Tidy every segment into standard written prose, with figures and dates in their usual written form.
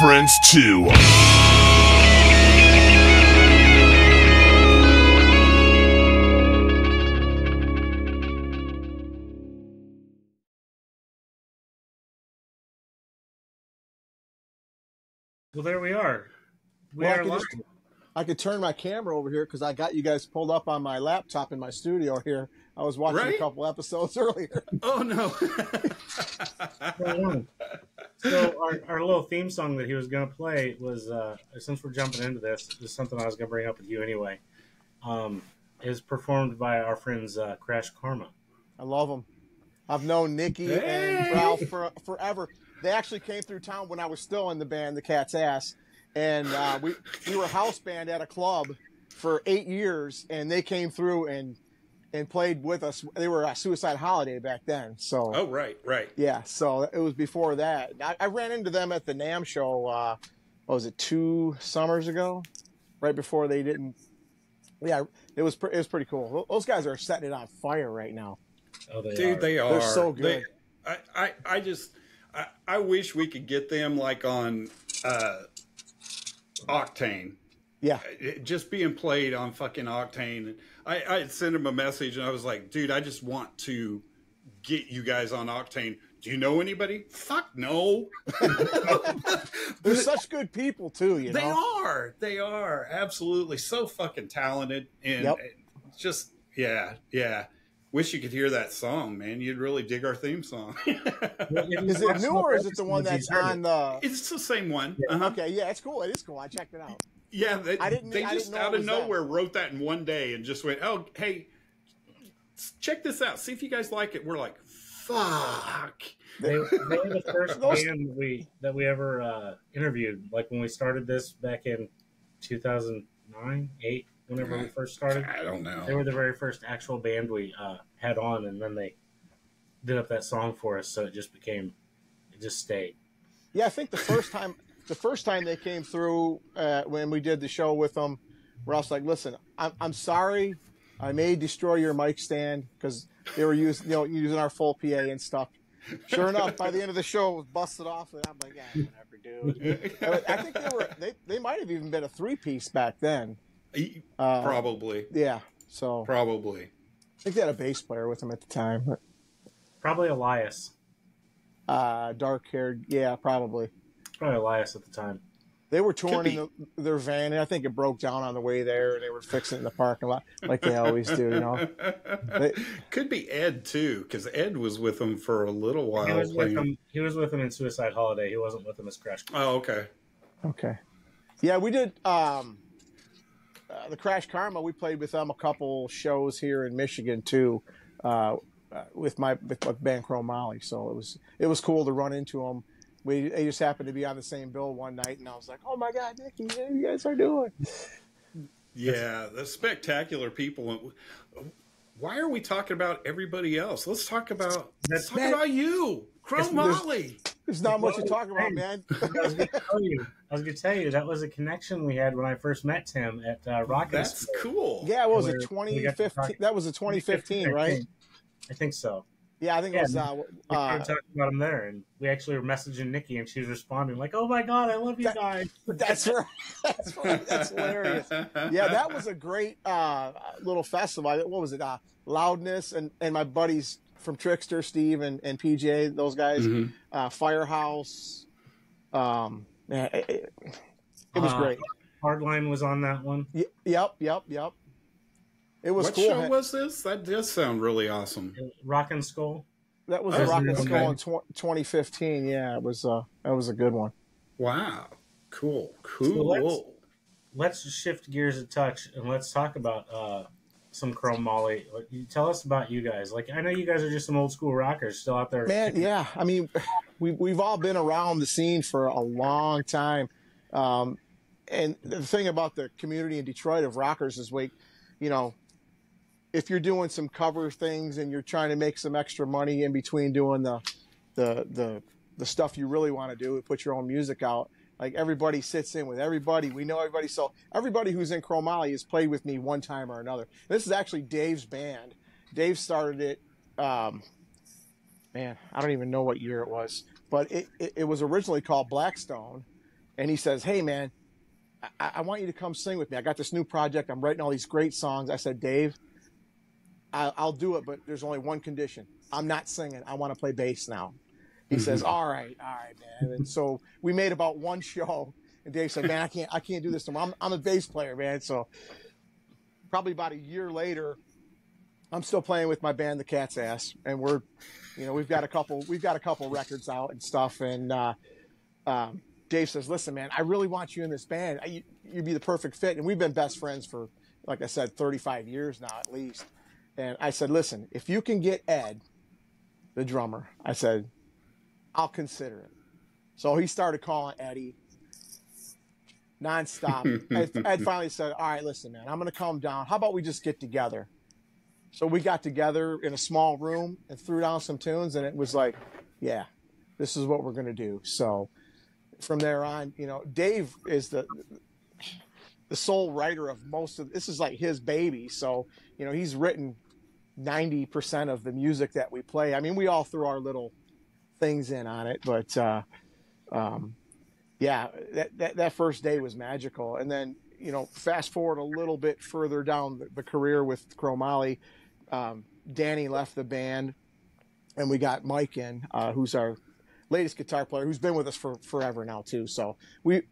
Friends too. Well, there we are. I could turn my camera over here because I got you guys pulled up on my laptop in my studio here. I was watching a couple episodes earlier. Oh, no. So our little theme song that he was going to play was, since we're jumping into this is something I was going to bring up with you anyway, is performed by our friends Crash Karma. I love them. I've known Nikki and Ralph forever. They actually came through town when I was still in the band, The Cat's Ass. And we were a house band at a club for 8 years, and they came through and played with us. They were a Suicide Holiday back then. So oh, right. Yeah, so it was before that. I ran into them at the NAMM show, what was it, 2 summers ago? Right before they didn't. Yeah, it was pretty cool. Those guys are setting it on fire right now. Oh, they are. They're so good. I wish we could get them like on Octane. Yeah. Just being played on fucking Octane. I sent him a message and I was like, dude, I just want to get you guys on Octane. Do you know anybody? Fuck no. They're such good people too, you know? They are. Absolutely. So fucking talented. And just, yeah. Wish you could hear that song, man. You'd really dig our theme song. Is it new or is it the one that's on the... It's the same one. Yeah. Uh-huh. Okay, yeah, it's cool. It is cool. I checked it out. Yeah, they just out of nowhere wrote that in one day and just went, oh, hey, check this out. See if you guys like it. We're like, fuck. They were the first band that we ever interviewed. Like when we started this back in 2009, 8, whenever we first started. I don't know. They were the very first actual band we had on, and then they did up that song for us, so it just stayed. Yeah, I think the first time they came through when we did the show with them, Ralph's like, listen, I'm sorry, I may destroy your mic stand because they were using our full PA and stuff. Sure enough, by the end of the show, it was busted off, and I'm like, yeah, whatever, dude. I think they might have even been a 3-piece back then. Probably. Yeah. So probably. I think they had a bass player with them at the time. But, probably Elias. Dark haired. Yeah, probably. Probably Elias at the time. They were touring in their van, and I think it broke down on the way there, and they were fixing it in the parking lot like they always do, you know. Could be Ed, too, because Ed was with them for a little while. He was with them in Suicide Holiday. He wasn't with them as Crash. Oh, okay. Okay. Yeah, we did the Crash Karma. We played with them a couple shows here in Michigan, too, with my band Mollie. So it was cool to run into them. They just happened to be on the same bill one night, and I was like, "Oh my God, Nicky, how you guys are doing?" Yeah, the spectacular people. Why are we talking about everybody else? Let's talk about you, Mollie. There's not much to talk about, man. I was going to tell you that was a connection we had when I first met Tim at Rocket. That's School. Cool. Yeah, what was it 2015? That was a 2015, right? I think so. Yeah, I think it was. We started talking about him there, and we actually were messaging Nikki, and she was responding like, "Oh my god, I love you guys." That's right. That's right. That's hilarious. Yeah, that was a great little festival. What was it? Loudness and my buddies from Trickster, Steve and PJ, those guys. Firehouse. Man, it was great. Hardline was on that one. Yep. It was what cool. show was this? That does sound really awesome. Rockin' Skull. That was the Rockin' Skull in 2015. Yeah, it was. That was a good one. Wow. Cool. So let's shift gears a touch and let's talk about some Chrome Mollie. Tell us about you guys. Like, I know you guys are just some old school rockers still out there. Man, yeah. I mean, we've all been around the scene for a long time. And the thing about the community in Detroit of rockers is, if you're doing some cover things and you're trying to make some extra money in between doing the stuff you really want to do, put your own music out, like everybody sits in with everybody. We know everybody. So everybody who's in Chrome Mollie has played with me one time or another. This is actually Dave's band. Dave started it, man, I don't even know what year it was, but it was originally called Blackstone. And he says, "Hey, man, I want you to come sing with me. I got this new project. I'm writing all these great songs." I said, "Dave, I'll do it, but there's only one condition. I'm not singing. I want to play bass now." He says, all right, man. And so we made about one show, and Dave said, "Man, I can't do this anymore. I'm a bass player, man." So probably about a year later, I'm still playing with my band, The Cat's Ass, and we've got a couple records out and stuff. And Dave says, "Listen, man, I really want you in this band. You'd be the perfect fit." And we've been best friends for, like I said, 35 years now at least. And I said, "Listen, if you can get Ed, the drummer," I said, "I'll consider it." So he started calling Eddie nonstop. Ed finally said, "All right, listen, man, I'm going to calm down. How about we just get together?" So we got together in a small room and threw down some tunes, and it was like, yeah, this is what we're going to do. So from there on, Dave is the sole writer of most of this. Is like his baby. So, he's written 90% of the music that we play. I mean, we all threw our little things in on it, but yeah, that first day was magical. And then, fast forward a little bit further down the career with Chrome Mollie, Danny left the band, and we got Mike in, who's our latest guitar player, who's been with us for forever now too. So we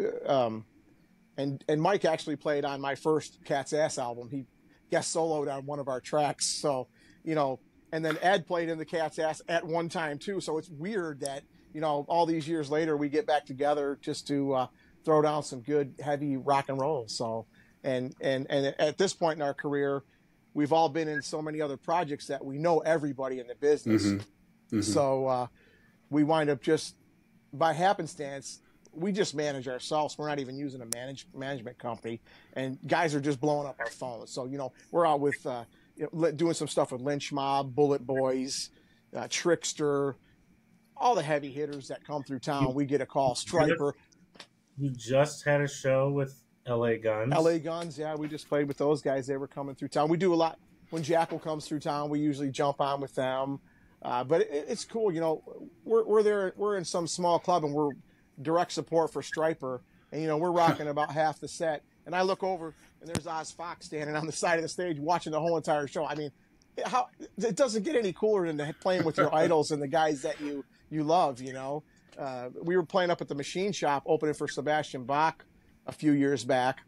and Mike actually played on my first Cat's Ass album. He guest soloed on one of our tracks. So, and then Ed played in the Cat's Ass at one time too. So it's weird that, all these years later, we get back together just to throw down some good heavy rock and roll. So, and at this point in our career, we've all been in so many other projects that we know everybody in the business. So we wind up just by happenstance, we just manage ourselves. We're not even using a management company, and guys are just blowing up our phones. So, we're out with, doing some stuff with Lynch Mob, Bullet Boys, Trickster, all the heavy hitters that come through town. We get a call. Striper. You just had a show with LA Guns. LA Guns, yeah. We just played with those guys. They were coming through town. We do a lot. When Jackal comes through town, we usually jump on with them. But it's cool. We're there. We're in some small club, and we're direct support for Striper. And, we're rocking about half the set. And I look over, and there's Oz Fox standing on the side of the stage watching the whole entire show. I mean, it doesn't get any cooler than playing with your idols and the guys that you love, We were playing up at the Machine Shop, opening for Sebastian Bach a few years back.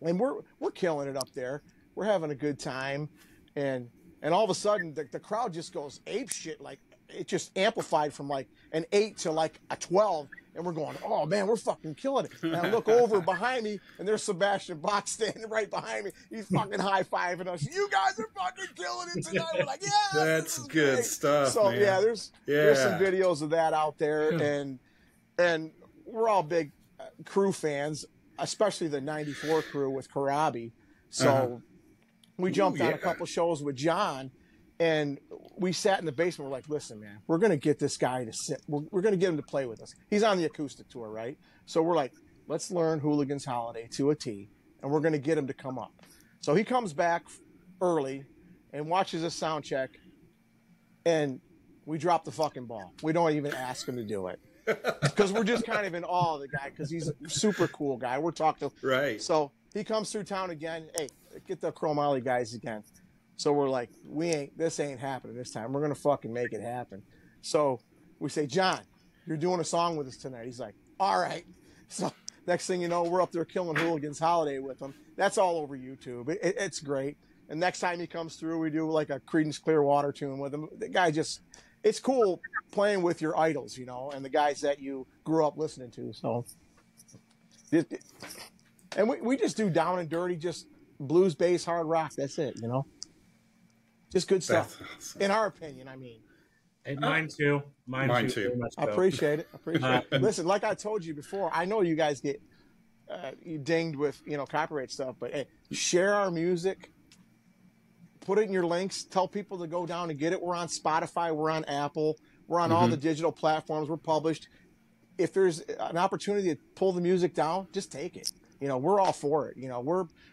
And we're killing it up there. We're having a good time. And all of a sudden, the crowd just goes ape shit. Like, it just amplified from like an 8 to like a 12. And we're going, oh, man, we're fucking killing it. And I look over behind me, and there's Sebastian Bach standing right behind me. He's fucking high-fiving us. "You guys are fucking killing it tonight." We're like, yeah, that's good great stuff, So, man. yeah, there's some videos of that out there. And we're all big crew fans, especially the 94 crew with Karabi. So we jumped on a couple shows with John, and we sat in the basement. We're like, "Listen, man, we're going to get this guy to sit. We're going to get him to play with us." He's on the acoustic tour, right? So we're like, "Let's learn Hooligan's Holiday to a T, and we're going to get him to come up." So he comes back early and watches a sound check, and we drop the fucking ball. We don't even ask him to do it because we're just kind of in awe of the guy because he's a super cool guy. We're talking Right. So he comes through town again. Hey, get the Mollie guys again. So we're like, this ain't happening this time. We're gonna fucking make it happen. So we say, John, you're doing a song with us tonight. He's like, all right. So next thing you know, we're up there killing Hooligans Holiday with him. That's all over YouTube. It's great. And next time he comes through, we do like a Creedence Clearwater tune with him. The guy just, it's cool playing with your idols, you know, and the guys that you grew up listening to. So, and we just do down and dirty, just blues, bass, hard rock. That's it, you know. Just good stuff, Awesome. in our opinion. I mean, And mine too. Mine too. Very much I so. appreciate it. Listen, like I told you before, I know you guys get dinged with copyright stuff, but hey, share our music, put it in your links, tell people to go down and get it. We're on Spotify, we're on Apple, we're on all the digital platforms. We're published. If there's an opportunity to pull the music down, just take it. We're all for it.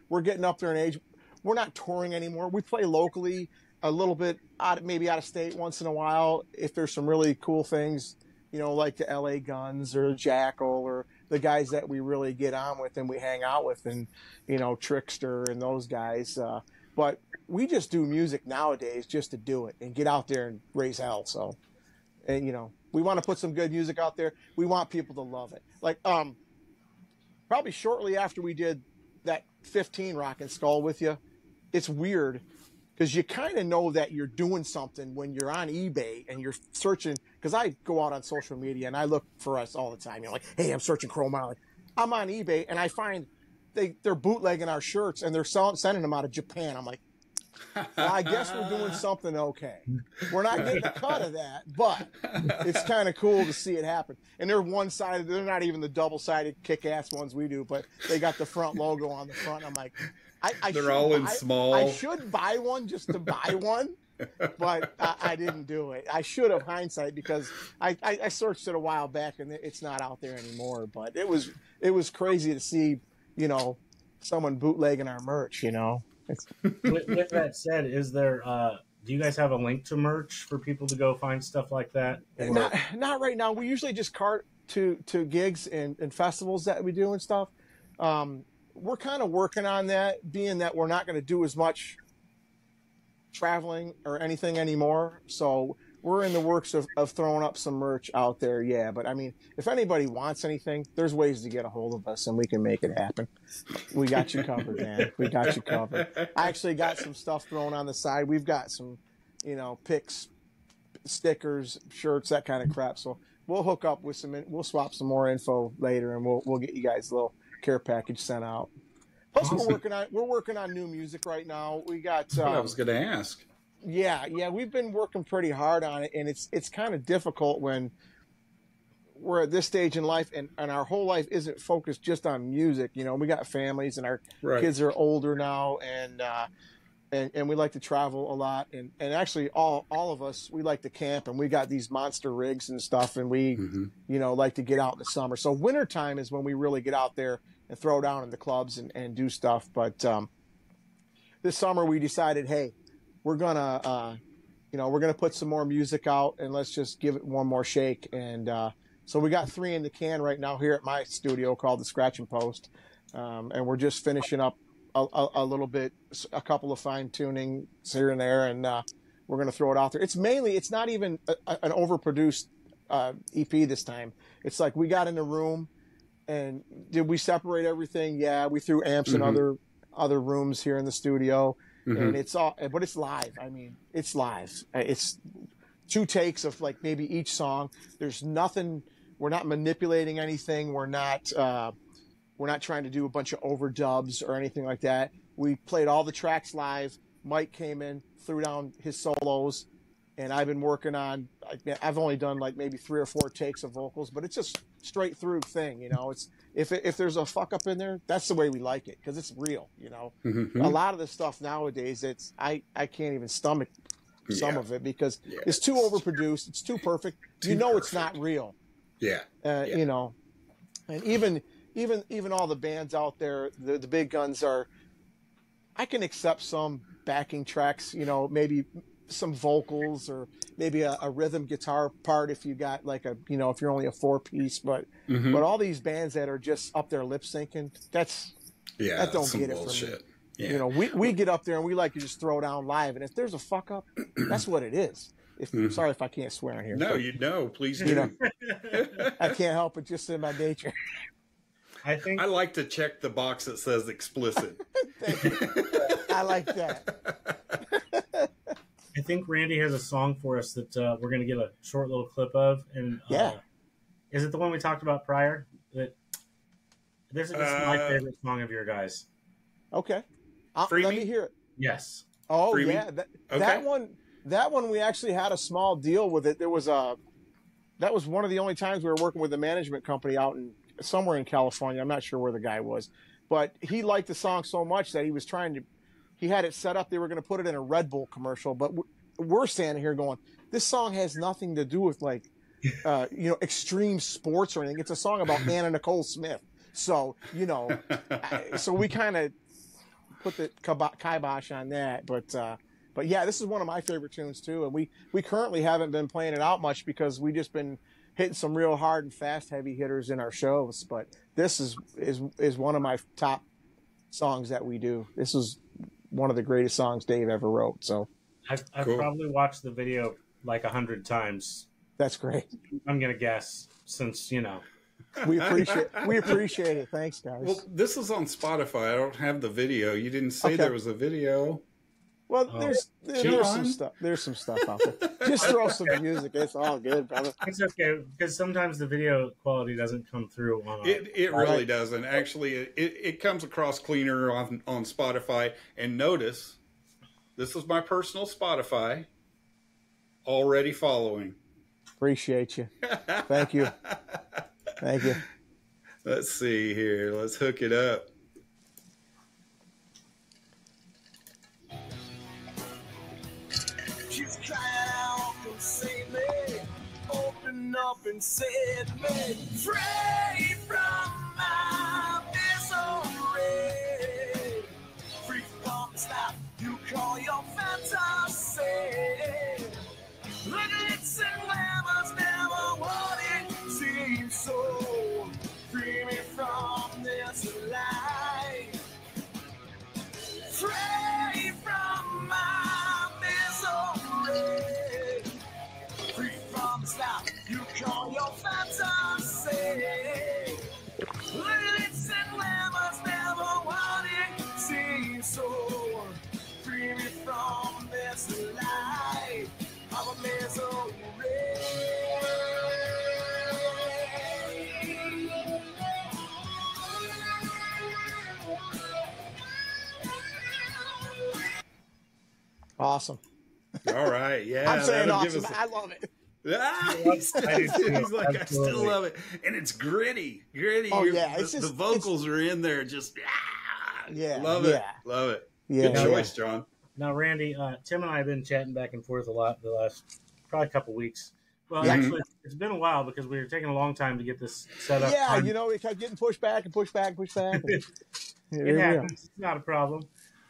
We're getting up there in age. We're not touring anymore. We play locally. A little bit maybe out of state once in a while if there's some really cool things, like the LA Guns or Jackal or the guys that we really get on with and we hang out with and, Trickster and those guys. But we just do music nowadays just to do it and get out there and raise hell. So, and, we want to put some good music out there. We want people to love it. Like, probably shortly after we did that 15 Rock and Skull with you, it's weird. Because you kind of know that you're doing something when you're on eBay and you're searching. Because I go out on social media and I look for us all the time. Like, hey, I'm searching Mollie. I'm on eBay and I find they're bootlegging our shirts and they're sending them out of Japan. I'm like, well, I guess we're doing something okay. We're not getting a cut of that, but it's kind of cool to see it happen. And they're one-sided. They're not even the double-sided kick-ass ones we do, but they got the front logo on the front. I'm like, they're all in small. I should buy one just to buy one, but I didn't do it. I should have, hindsight, because I searched it a while back and it's not out there anymore. But it was crazy to see, someone bootlegging our merch. With that said, is there? Do you guys have a link to merch for people to go find stuff like that? Not right now. We usually just cart to gigs and festivals that we do and stuff. We're kind of working on that, being that we're not going to do as much traveling or anything anymore. So we're in the works of throwing up some merch out there. Yeah. But I mean, if anybody wants anything, there's ways to get a hold of us and we can make it happen. We got you covered, man. We got you covered. I actually got some stuff thrown on the side. We've got some, picks, stickers, shirts, that kind of crap. So we'll hook up with we'll swap some more info later and we'll get you guys a little care package sent out. Plus, awesome. we're working on new music right now. We got. That's what I was going to ask. Yeah, we've been working pretty hard on it, and it's kind of difficult when we're at this stage in life, and our whole life isn't focused just on music. We got families, and our kids are older now, and we like to travel a lot, and actually all of us, we like to camp, and we got these monster rigs and stuff, and we like to get out in the summer. So wintertime is when we really get out there and throw down in the clubs and do stuff. But this summer we decided, hey, we're gonna put some more music out and let's just give it one more shake. And so we got 3 in the can right now here at my studio called the Scratch and Post, and we're just finishing up a little bit, a couple of fine tunings here and there, and we're gonna throw it out there. It's not even an overproduced EP this time. It's like we got in the room. And did we separate everything? Yeah, we threw amps in other rooms here in the studio, and but it's live. I mean, it's live. It's 2 takes of like maybe each song. There's nothing. We're not manipulating anything. We're not trying to do a bunch of overdubs or anything like that. We played all the tracks live. Mike came in, threw down his solos, and I've been working on. I've only done like maybe 3 or 4 takes of vocals, but it's just straight through thing. It's if there's a fuck up in there, that's the way we like it because it's real. A lot of the stuff nowadays, I can't even stomach some of it because it's too overproduced, it's too perfect. It's not real. Yeah. And even all the bands out there, the big guns are. I can accept some backing tracks, maybe some vocals or maybe a rhythm guitar part if you got like if you're only a 4-piece, but all these bands that are just up there lip syncing, that don't get bullshit. It for me. Yeah. We get up there and we like to just throw down live, and if there's a fuck up, that's what it is. Sorry if I can't swear in here. No, please do. I can't help it, just in my nature. I like to check the box that says explicit. I like that. I think Randy has a song for us that we're going to get a short little clip of, and is it the one we talked about prior? This is my favorite song of your guys. Okay, let me hear it. Yes. Oh Free yeah, Me? that one we actually had a small deal with it. That was one of the only times we were working with a management company out in somewhere in California. I'm not sure where the guy was, but he liked the song so much that he had it set up. They were going to put it in a Red Bull commercial, but we're standing here going, this song has nothing to do with extreme sports or anything. It's a song about Anna Nicole Smith. So, so we kind of put the kibosh on that. But yeah, this is one of my favorite tunes too. And we currently haven't been playing it out much because we just been hitting some real hard and fast heavy hitters in our shows. But this is one of my top songs that we do. This is one of the greatest songs Dave ever wrote. So I've probably watched the video like 100 times. That's great. I'm gonna guess, since we appreciate it. Thanks, guys. Well, this is on Spotify. I don't have the video. You didn't say there was a video. Well, there's some stuff. There's some stuff out there. Just throw some music. It's all good, brother. It's okay, because sometimes the video quality doesn't come through on it really doesn't. Actually, it comes across cleaner on Spotify. And notice, this is my personal Spotify. Already following. Appreciate you. Thank you. Thank you. Let's see here. Let's hook it up. She's crying out, come save me. Open up and set me free from my misery. Free from the stuff you call your fantasy. Look at it, and glamour's never what it seems so. Free me from this life. Free from my misery. Free from the stuff you call your fantasy. Look at it, and glamour's never what it seems so. Free me from this life. I'm a misery. Awesome. All right, yeah. I'm saying awesome. I love it. He's like, I still love it, and it's gritty. Oh yeah, the vocals are in there. Just love it. Yeah, good choice, John. Now, Randy, Tim and I have been chatting back and forth a lot the last probably couple weeks. Well, actually, it's been a while because we were taking a long time to get this set up. Yeah, we kept getting pushed back and pushed back and pushed back. It happens. It's not a problem.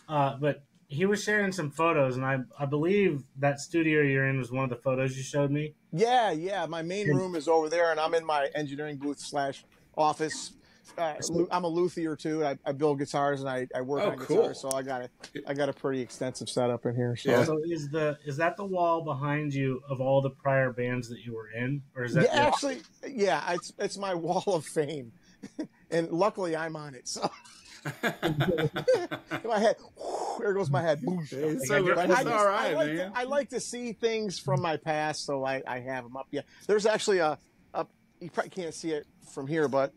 But he was sharing some photos, and I believe that studio you're in was one of the photos you showed me. Yeah. My main room is over there, and I'm in my engineering booth /office. I'm a luthier too. I build guitars and I work on guitars, so I got a pretty extensive setup in here. So, so is that the wall behind you of all the prior bands that you were in, or is that actually? Yeah, it's my wall of fame, and luckily I'm on it. So my head, there goes my head. Boom. It's all right, man. I like to see things from my past, so I have them up. Yeah, there's actually you probably can't see it from here, but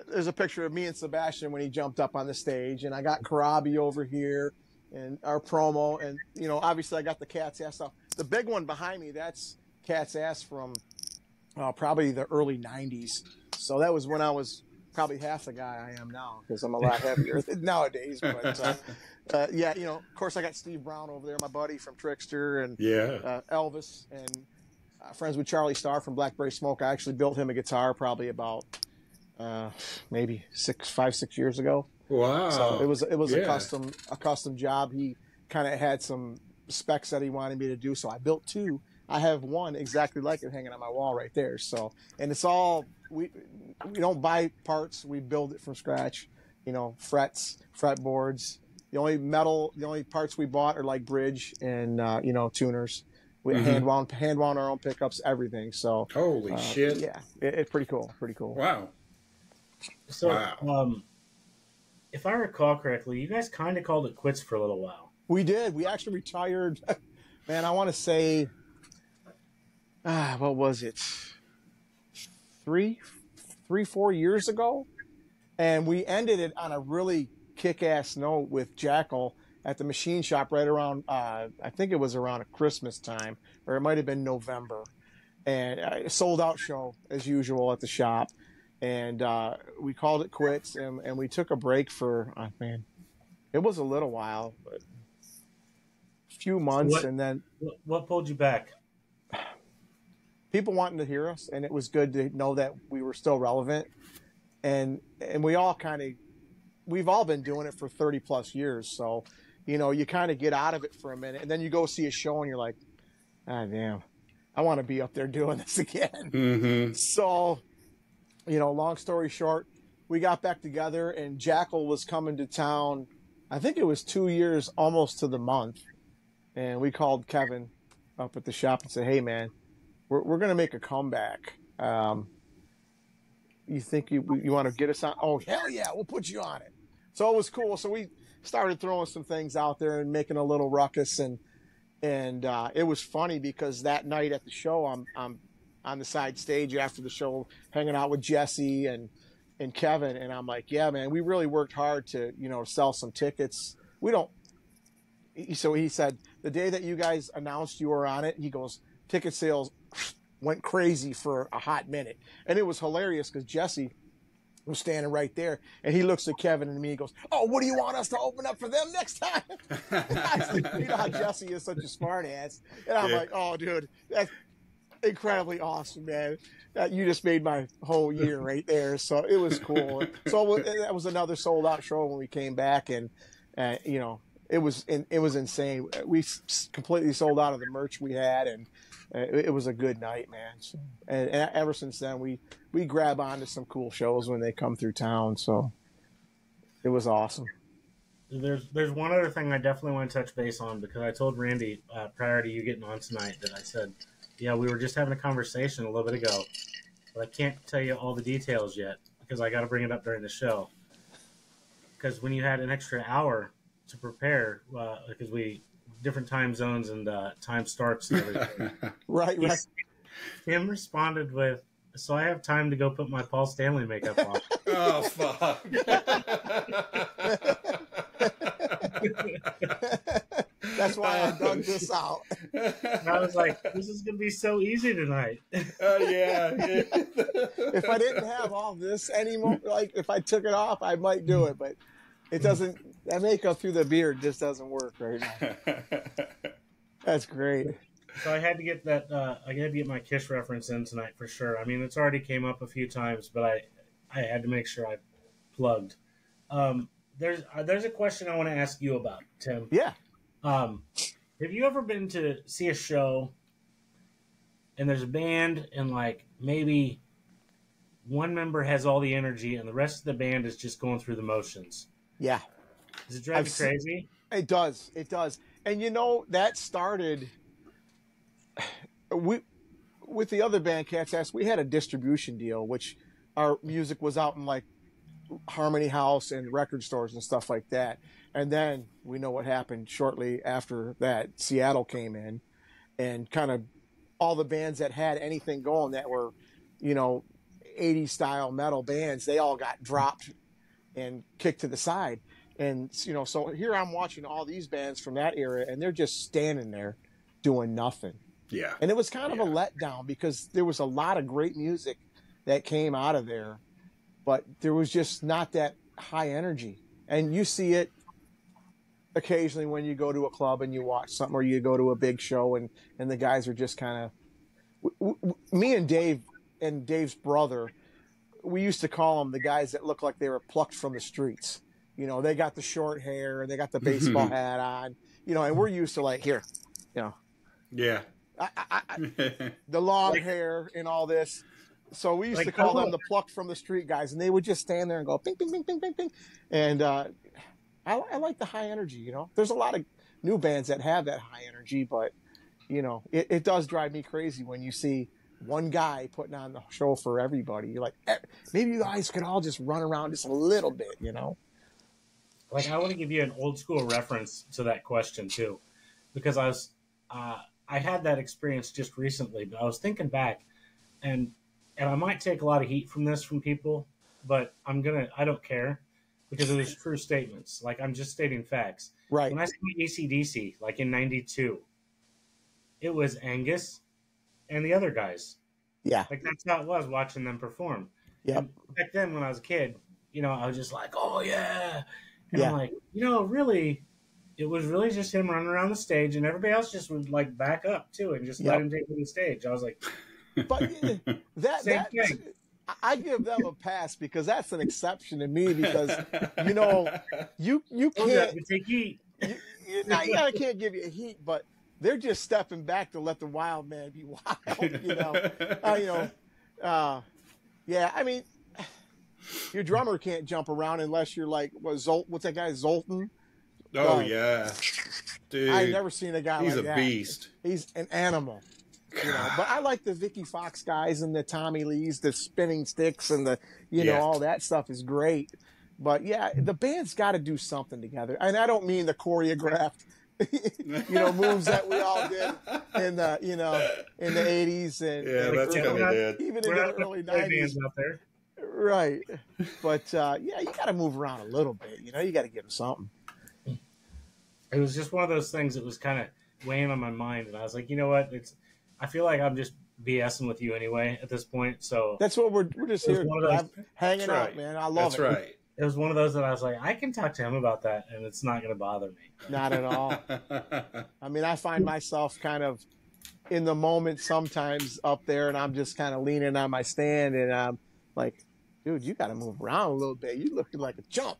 there's a picture of me and Sebastian when he jumped up on the stage, and I got Karabi over here and our promo, and obviously I got the Cat's Ass stuff. The big one behind me, that's Cat's Ass from probably the early 90s. So that was when I was probably half the guy I am now, because I'm a lot heavier nowadays. But of course I got Steve Brown over there, my buddy from Trickster, and Elvis, and friends with Charlie Starr from Blackberry Smoke. I actually built him a guitar probably about maybe 6 years ago. Wow! So it was a custom job. He kind of had some specs that he wanted me to do. So I built 2. I have one exactly like it hanging on my wall right there. So, and it's all, we don't buy parts. We build it from scratch, frets, fretboards. The only parts we bought are like bridge and, tuners. We hand wound our own pickups, everything. So Holy shit. Yeah, it's pretty cool. Pretty cool. Wow. So, if I recall correctly, you guys kind of called it quits for a little while. We did. We actually retired. Man, I want to say, what was it? 4 years ago. And we ended it on a really kick-ass note with Jackal at the machine shop right around, I think it was around a Christmas time, or it might have been November. And a sold-out show, as usual, at the shop. And we called it quits, and we took a break for, it was a little while, but a few months, and then... What pulled you back? People wanting to hear us, and it was good to know that we were still relevant. And we all we've all been doing it for 30 plus years. So, you kind of get out of it for a minute, and then you go see a show and you're like, damn, I want to be up there doing this again. Mm-hmm. So, long story short, we got back together, and Jackal was coming to town. I think it was 2 years, almost to the month. And we called Kevin up at the shop and said, hey man, we're going to make a comeback. You think you want to get us on? Oh, hell yeah, we'll put you on it. So it was cool. So we started throwing some things out there and making a little ruckus. And it was funny because that night at the show, I'm on the side stage after the show, hanging out with Jesse and Kevin. And I'm like, yeah, man, we really worked hard to, sell some tickets. So he said, the day that you guys announced you were on it, he goes, ticket sales went crazy for a hot minute. And it was hilarious because Jesse was standing right there, and he looks at Kevin and me and goes, oh, what do you want us to open up for them next time? You know how Jesse is such a smart ass. And I'm like, oh, dude, that's incredibly awesome, man. You just made my whole year right there. So it was cool. So that was another sold out show when we came back, and it was insane. We completely sold out of the merch we had, and it was a good night, man. So, and ever since then, we grab onto some cool shows when they come through town. So it was awesome. There's one other thing I definitely want to touch base on, because I told Randy prior to you getting on tonight that I said, yeah, we were just having a conversation a little bit ago, but I can't tell you all the details yet because I got to bring it up during the show. Because when you had an extra hour to prepare, because different time zones and time starts and everything. Right. Tim responded with, so I have time to go put my Paul Stanley makeup on. Oh, fuck. That's why I dug this out. And I was like, this is going to be so easy tonight. Yeah. If I didn't have all this anymore, like if I took it off, I might do it, but it doesn't, that makeup through the beard just doesn't work right now. That's great. So I had to get that, I had to get my Kiss reference in tonight for sure. I mean, it's already came up a few times, but I had to make sure I plugged. There's a question I want to ask you about, Tim. Yeah. Have you ever been to see a show and there's a band and like maybe one member has all the energy and the rest of the band is just going through the motions? Yeah. Does it drive you crazy? It does. It does. And that started with the other band, Cat's Ass. We had a distribution deal, which our music was out in like Harmony House and record stores and stuff like that. And then we know what happened shortly after that. Seattle came in, and kind of all the bands that had anything going that were, 80s style metal bands, they all got dropped and kicked to the side. And, so here I'm watching all these bands from that era, and they're just standing there doing nothing. Yeah. And it was kind of a letdown because there was a lot of great music that came out of there, but there was just not that high energy. And you see it occasionally when you go to a club and you watch something, or you go to a big show and the guys are just kind of, me and Dave and Dave's brother, we used to call them the guys that look like they were plucked from the streets. They got the short hair and they got the baseball hat on, you know, and we're used to like here, you know, Yeah. the long hair and all this. So we used to call them the plucked from the street guys, and they would just stand there and go ping, ping, ping, ping, ping, ping. And I like the high energy. You know, there's a lot of new bands that have that high energy, but you know, it does drive me crazy when you see one guy putting on the show for everybody. You're like, maybe you guys could all just run around just a little bit, you know? Like, I want to give you an old school reference to that question too, because I had that experience just recently, but I was thinking back, and I might take a lot of heat from this from people, but I don't care, because it was true statements. Like, I'm just stating facts. Right. When I saw AC/DC, like in '92, it was Angus and the other guys. Yeah. Like, that's how it was watching them perform. Yep. Back then, when I was a kid, you know, I was just like, oh yeah. And Yeah. I'm like, you know, really, it was really just him running around the stage, and everybody else just would like back up too and just let him take the stage. I was like, but that thing. I give them a pass, because that's an exception to me, because you know, you can't take heat. You can't give you heat, but they're just stepping back to let the wild man be wild, you know. Yeah, I mean, your drummer can't jump around unless you're like, what's that guy, Zoltan? Oh, yeah. Dude. I've never seen a guy like that. He's a beast. He's an animal. You know, but I like the Vicky Fox guys and the Tommy Lees, the spinning sticks, and the, you know, all that stuff is great. But yeah, the band's got to do something together. And I don't mean the choreographed, you know, moves that we all did in the, you know, in the 80s and that's kind of dead. Even in the early 90s. Out there. Right. But yeah, you got to move around a little bit. You know, you got to give them something. It was just one of those things that was kind of weighing on my mind, and I was like, you know what? I feel like I'm just BSing with you anyway at this point. So that's what we're just here hanging out, right. man. I love it. That's right. It was one of those that I was like, I can talk to him about that, and it's not going to bother me. Not at all. I mean, I find myself kind of in the moment sometimes up there, and I'm just kind of leaning on my stand, and I'm like, dude, you got to move around a little bit. You looking like a chump.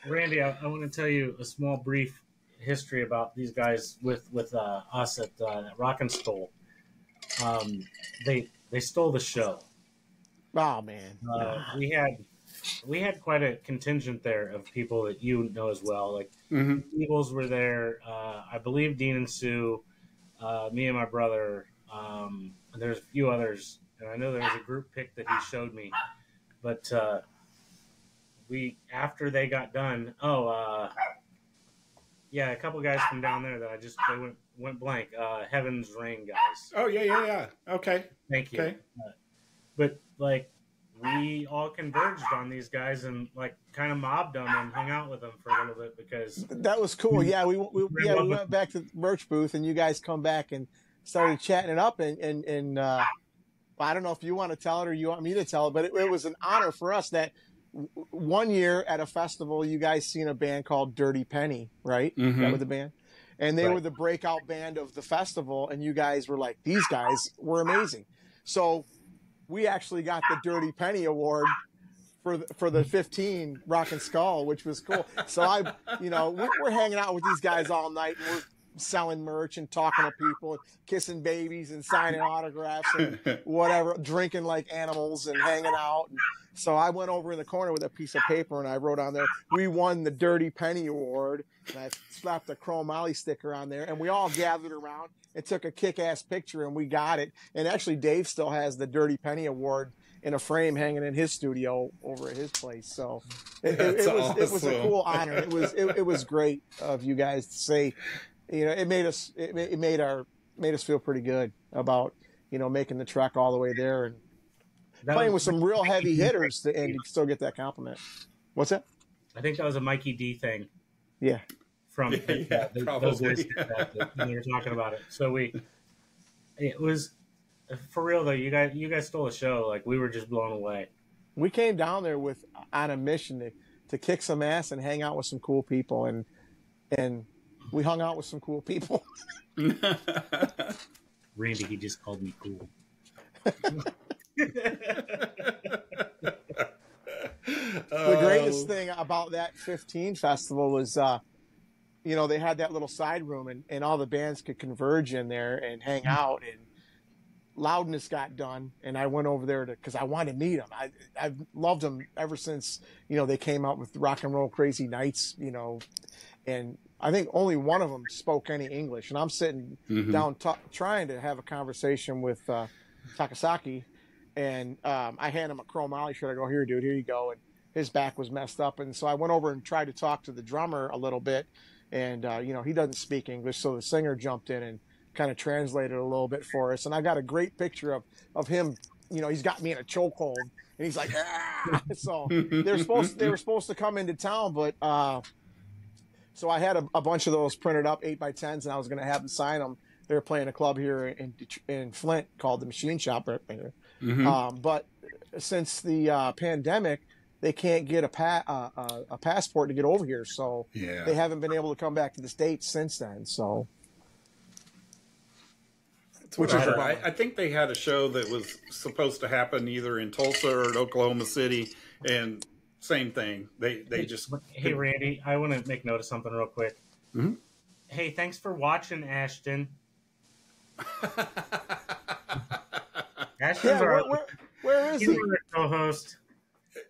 Randy, I want to tell you a small brief history about these guys with us at Rock and Stole. They stole the show. Oh man, we had quite a contingent there of people that you know as well. Like the Eagles were there. I believe Dean and Sue, me and my brother. And there's a few others, and I know there was a group pic that he showed me. But after they got done. Yeah, a couple guys from down there that they went blank. Heaven's Rain guys. Oh yeah. Okay. Thank you. Okay. But like, we all converged on these guys and like kind of mobbed them and hung out with them for a little bit, because that was cool. Yeah, we went back to the merch booth, and you guys come back and started chatting it up. And I don't know if you want to tell it or you want me to tell it, but it was an honor for us that one year at a festival, you guys seen a band called Dirty Penny, right? Mm-hmm. That was the band. And they were the breakout band of the festival, and you guys were like, these guys were amazing. So we actually got the Dirty Penny Award for the 15 Rock and Skull, which was cool. So we're hanging out with these guys all night, and we're selling merch and talking to people and kissing babies and signing autographs and whatever, drinking like animals and hanging out. And so I went over in the corner with a piece of paper, and I wrote on there, we won the Dirty Penny Award. And I slapped a Chrome Mollie sticker on there, and we all gathered around and took a kick-ass picture, and we got it. And actually, Dave still has the Dirty Penny Award in a frame hanging in his studio over at his place. So it was a cool honor. It was great of you guys to say. It made us feel pretty good about making the trek all the way there and playing with some real heavy hitters and you still get that compliment. What's that? I think that was a Mikey D thing. Yeah. From probably. those guys when you were talking about it. So it was for real though. You guys stole a show. Like, we were just blown away. We came down there on a mission to kick some ass and hang out with some cool people, and we hung out with some cool people. Randy, he just called me cool. The greatest thing about that 15 festival was, they had that little side room and all the bands could converge in there and hang out. And Loudness got done, and I went over there because I wanted to meet them. I've loved them ever since, they came out with Rock and Roll Crazy Nights, and I think only one of them spoke any English. And I'm sitting down trying to have a conversation with Takasaki, and I hand him a Chrome Mollie shirt. I go, here, dude, here you go. And his back was messed up. And so I went over and tried to talk to the drummer a little bit. And, he doesn't speak English. So the singer jumped in and kind of translated a little bit for us. And I got a great picture of him. He's got me in a chokehold and he's like, ah! So they were supposed to come into town, but, so I had a bunch of those printed up 8x10s and I was going to have them sign them. They were playing a club here in Flint called the Machine Shop. But since the pandemic, they can't get a passport to get over here. So they haven't been able to come back to the States since then. So. Which is I think they had a show that was supposed to happen either in Tulsa or in Oklahoma City, and same thing. They just. Hey, Randy, I want to make note of something real quick. Mm-hmm. Hey, thanks for watching, Ashton. Ashton's where is he? He's our co-host.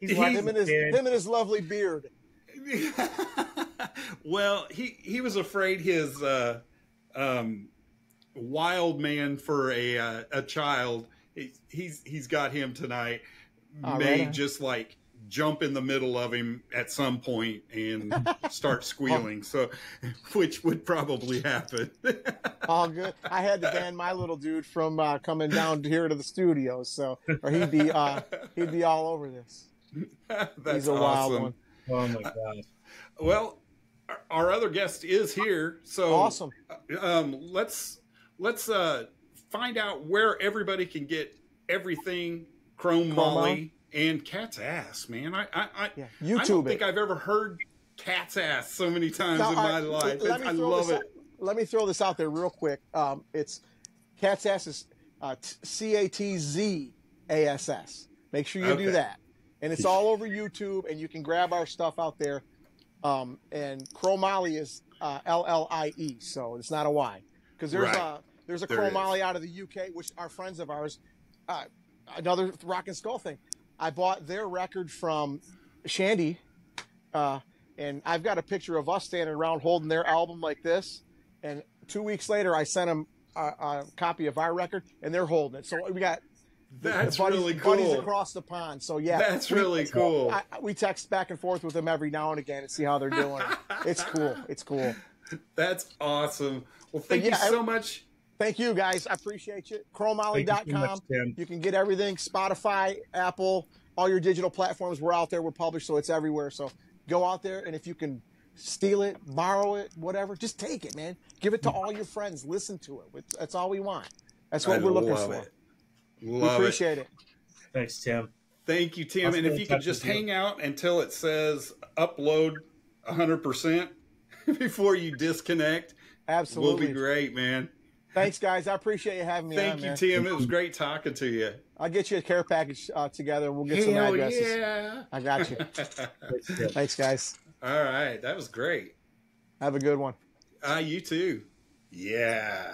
He's him and his lovely beard. Well, he was afraid his wild man for a child. He's got him tonight. May just like jump in the middle of him at some point and start squealing. So, which would probably happen. All good. I had to ban my little dude from coming down here to the studio, or he'd be all over this. He's a wild one. Oh my god. Well, our other guest is here, so awesome. Let's find out where everybody can get everything Chrome Mollie and Cat's Ass, man. I don't think I've ever heard Cat's Ass so many times in my life. I love it. Let me throw this out there real quick. It's Cat's Ass is CATZASS. Make sure you do that. And it's all over YouTube, and you can grab our stuff out there. And Chrome Mollie is LLIE, so it's not a Y. Because there's a Chrome Mollie out of the UK, which are friends of ours. Another Rock and Skull thing. I bought their record from Shandy, and I've got a picture of us standing around holding their album like this. And 2 weeks later, I sent them a copy of our record, and they're holding it. So we got really cool. Buddies across the pond. So yeah, that's really cool. We text back and forth with them every now and again and see how they're doing. It's cool. It's cool. That's awesome. Well, thank you so much. Thank you, guys. I appreciate you. ChromeMollie.com. You can get everything. Spotify, Apple, all your digital platforms. We're out there. We're published, so it's everywhere. So go out there, and if you can steal it, borrow it, whatever, just take it, man. Give it to all your friends. Listen to it. That's all we want. That's what we're looking for. We appreciate it. Thanks, Tim. Thank you, Tim. And if you could just hang out until it says upload 100% before you disconnect, absolutely, will be great, man. Thanks, guys. I appreciate you having me on, Thank you, Tim. It was great talking to you. I'll get you a care package together. We'll get some addresses. Yeah. I got you. Thanks, guys. All right. That was great. Have a good one. You too. Yeah.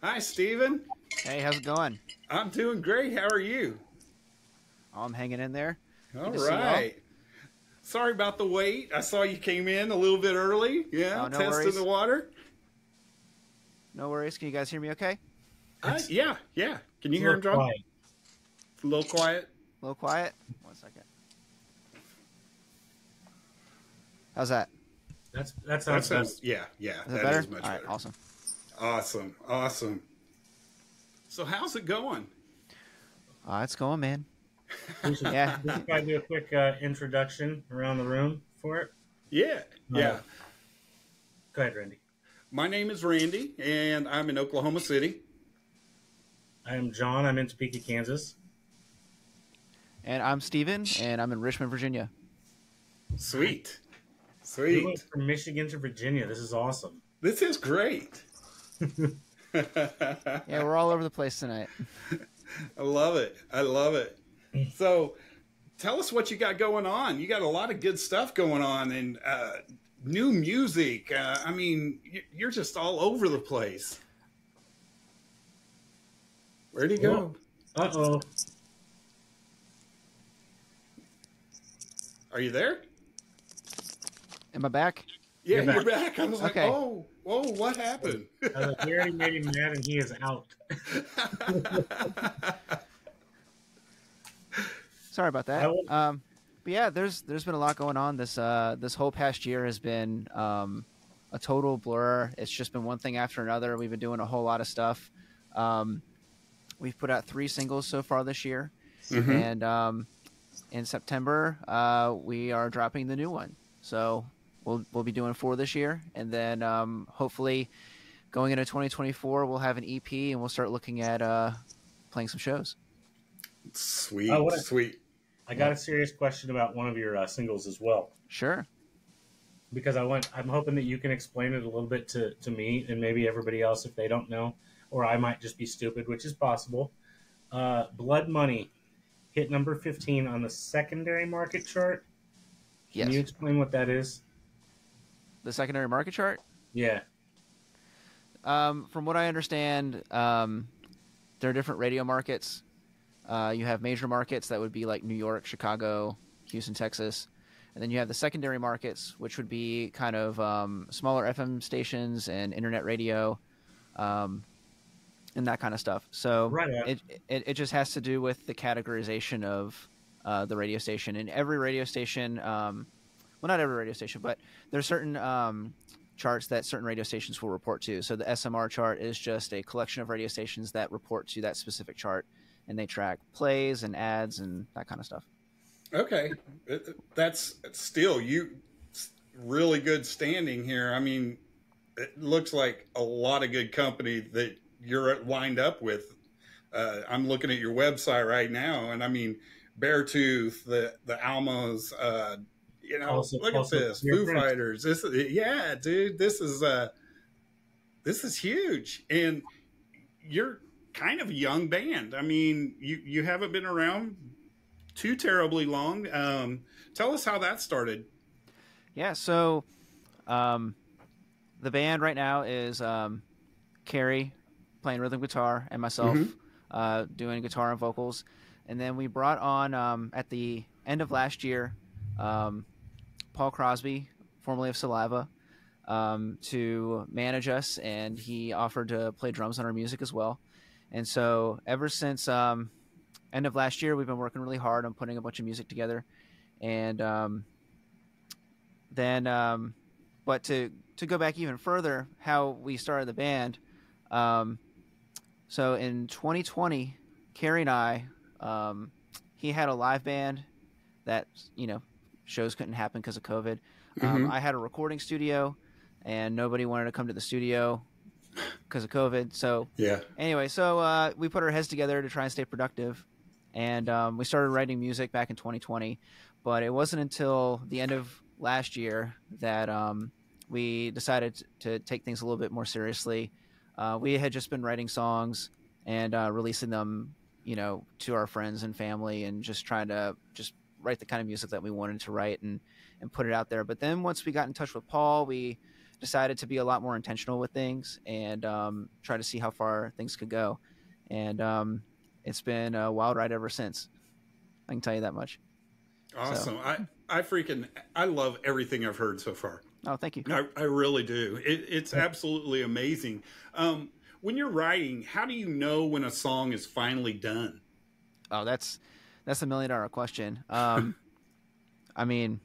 Hi, Steven. Hey, how's it going? I'm doing great. How are you? I'm hanging in there. All right. Sorry about the wait. I saw you came in a little bit early. Yeah, no testing worries. the water. No worries. Can you guys hear me okay? Yeah. Can you hear him, John? Quiet. A little quiet. A little quiet? 1 second. How's that? That sounds good. Yeah. Is That it better? is much All right, better. awesome. So how's it going? It's going, man. We should probably do a quick introduction around the room for it. Yeah. Go ahead, Randy. My name is Randy, and I'm in Oklahoma City. I am John. I'm in Topeka, Kansas. And I'm Steven, and I'm in Richmond, Virginia. Sweet. We went from Michigan to Virginia. This is awesome. This is great. Yeah, we're all over the place tonight. I love it. I love it. So tell us what you got going on. You got a lot of good stuff going on, and new music. I mean, you're just all over the place. Where'd he go? Uh-oh. Are you there? Am I back? Yeah, You're you're back. I was like, Okay. oh, whoa, what happened? We already made him mad, and he is out. Sorry about that. I will- But yeah, there's been a lot going on. This whole past year has been a total blur. It's just been one thing after another. We've been doing a whole lot of stuff. We've put out 3 singles so far this year, and in September we are dropping the new one. So we'll be doing 4 this year, and then hopefully going into 2024 we'll have an EP and we'll start looking at playing some shows. Sweet, Oh, sweet. I got a serious question about one of your singles as well. Sure. Because I'm hoping that you can explain it a little bit to me and maybe everybody else if they don't know, or I might just be stupid, which is possible. Blood Money hit number 15 on the secondary market chart. Yes. Can you explain what that is? The secondary market chart? Yeah. From what I understand, there are different radio markets. You have major markets that would be like New York, Chicago, Houston, Texas. And then you have the secondary markets, which would be kind of smaller FM stations and internet radio and that kind of stuff. So Right. it just has to do with the categorization of the radio station. And every radio station, well, not every radio station, but there are certain charts that certain radio stations will report to. So the SMR chart is just a collection of radio stations that report to that specific chart. And they track plays and ads and that kind of stuff. Okay, that's still really good standing here. I mean, it looks like a lot of good company that you're lined up with. I'm looking at your website right now, and I mean, Beartooth, the Almas, look at this, Foo Fighters. Yeah, dude, this is huge, and you're kind of a young band. I mean, you haven't been around too terribly long. Tell us how that started. Yeah, so the band right now is Carrie playing rhythm guitar and myself doing guitar and vocals. And then we brought on at the end of last year Paul Crosby, formerly of Saliva, to manage us, and he offered to play drums on our music as well. And so ever since end of last year, we've been working really hard on putting a bunch of music together. And but to go back even further, how we started the band. So in 2020, Carrie and I, he had a live band that, shows couldn't happen because of COVID. I had a recording studio, and nobody wanted to come to the studio because of COVID. So anyway, we put our heads together to try and stay productive, and we started writing music back in 2020. But it wasn't until the end of last year that we decided to take things a little bit more seriously. We had just been writing songs and releasing them, to our friends and family, and just trying to just write the kind of music that we wanted to write and put it out there. But then once we got in touch with Paul, we decided to be a lot more intentional with things and try to see how far things could go. And it's been a wild ride ever since. I can tell you that much. Awesome. So. I love everything I've heard so far. Oh, thank you. I really do. It's absolutely amazing. When you're writing, how do you know when a song is finally done? Oh, that's a $1 million question. I mean,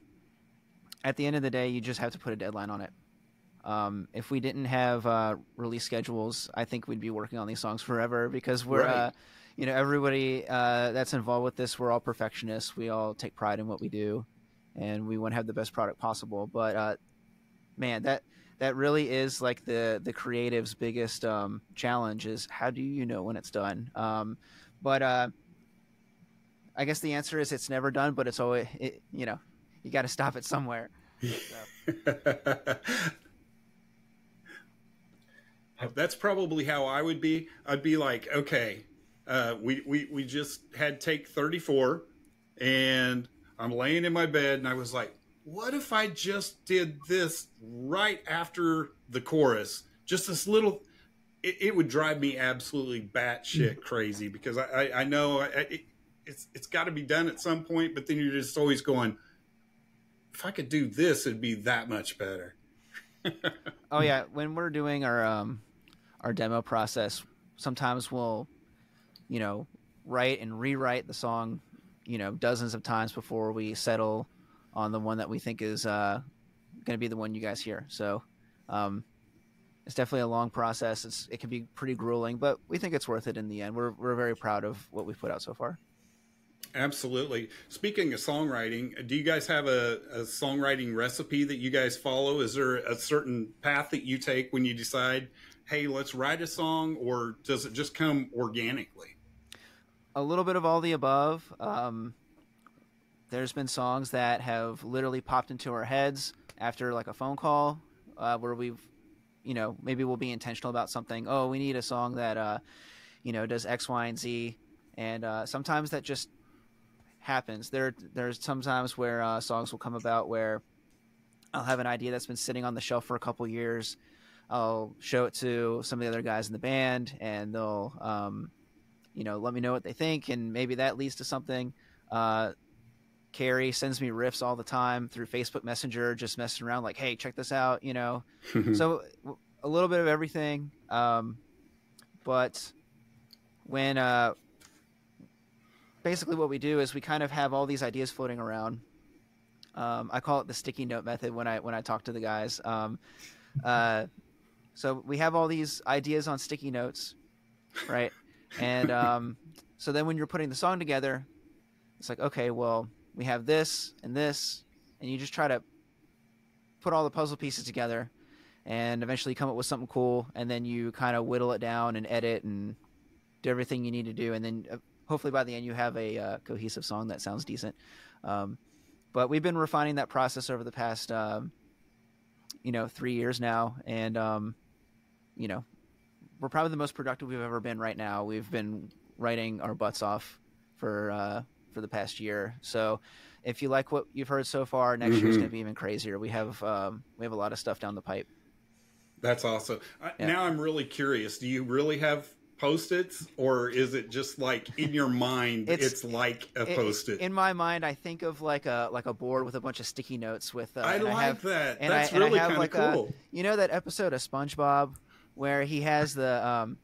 at the end of the day, you just have to put a deadline on it. If we didn't have release schedules, I think we'd be working on these songs forever, because we're, right. Everybody that's involved with this, we're all perfectionists. We all take pride in what we do, and we want to have the best product possible. But man, that really is like the creative's biggest challenge, is how do you know when it's done? But I guess the answer is it's never done, but it's always, you got to stop it somewhere. So. That's probably how I would be. I'd be like, okay, we just had take 34, and I'm laying in my bed, and I was like, what if I just did this right after the chorus? Just this little, it would drive me absolutely batshit crazy, because I know it's got to be done at some point, but then you're just always going, if I could do this, it'd be that much better. Oh yeah, when we're doing our demo process, sometimes we'll, write and rewrite the song, dozens of times before we settle on the one that we think is going to be the one you guys hear. So it's definitely a long process. It can be pretty grueling, but we think it's worth it in the end. We're very proud of what we've put out so far. Absolutely. Speaking of songwriting, do you guys have a songwriting recipe that you guys follow? Is there a certain path that you take when you decide, hey, let's write a song, or does it just come organically? A little bit of all the above. There's been songs that have literally popped into our heads after like a phone call, where we've, maybe we'll be intentional about something. Oh, we need a song that, does X, Y, and Z. And sometimes that just happens. There's sometimes where songs will come about where I'll have an idea that's been sitting on the shelf for a couple years. I'll show it to some of the other guys in the band, and they'll, let me know what they think, and maybe that leads to something. Carrie sends me riffs all the time through Facebook Messenger, just messing around like, hey, check this out, So a little bit of everything. But when basically what we do is we kind of have all these ideas floating around. I call it the sticky note method when I talk to the guys. So we have all these ideas on sticky notes, right? And so then when you're putting the song together, it's like, okay, well, we have this, and you just try to put all the puzzle pieces together and eventually come up with something cool, and then you kind of whittle it down and edit and do everything you need to do, and then hopefully by the end you have a cohesive song that sounds decent. But we've been refining that process over the past 3 years now, and we're probably the most productive we've ever been right now. We've been writing our butts off for the past year. So if you like what you've heard so far, next year's going to be even crazier. We have a lot of stuff down the pipe. That's awesome. Now I'm really curious. Do you really have Post-its, or is it just like in your mind it's like a Post-it? In my mind, I think of like a board with a bunch of sticky notes with I like that. And that's I really have kind of cool. That episode of SpongeBob where he has the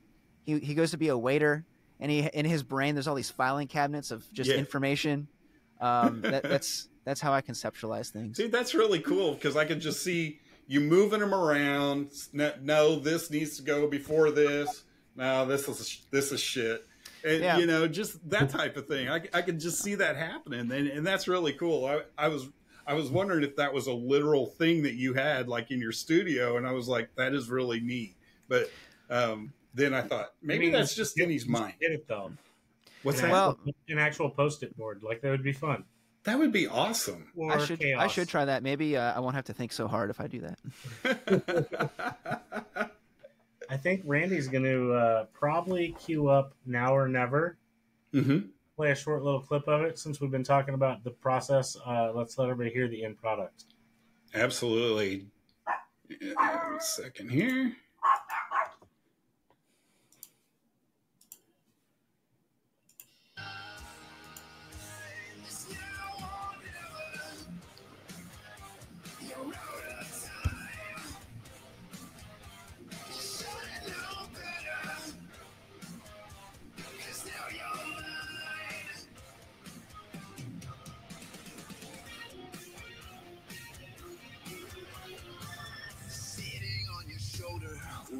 he goes to be a waiter, and in his brain there's all these filing cabinets of just information. That's how I conceptualize things. See, that's really cool, because I can just see you moving them around. No, this needs to go before this. No, this is shit. And just that type of thing. I could just see that happening, and that's really cool. I was wondering if that was a literal thing that you had like in your studio, and I was like, that is really neat. But then I thought maybe that's just in his mind. Get it though. What's that? Well, an actual Post-it board, like that would be fun. That would be awesome. Or I should try that. Maybe I won't have to think so hard if I do that. I think Randy's going to probably queue up Now or Never. Mm-hmm. Play a short little clip of it. Since we've been talking about the process, let's let everybody hear the end product. Absolutely. A second here.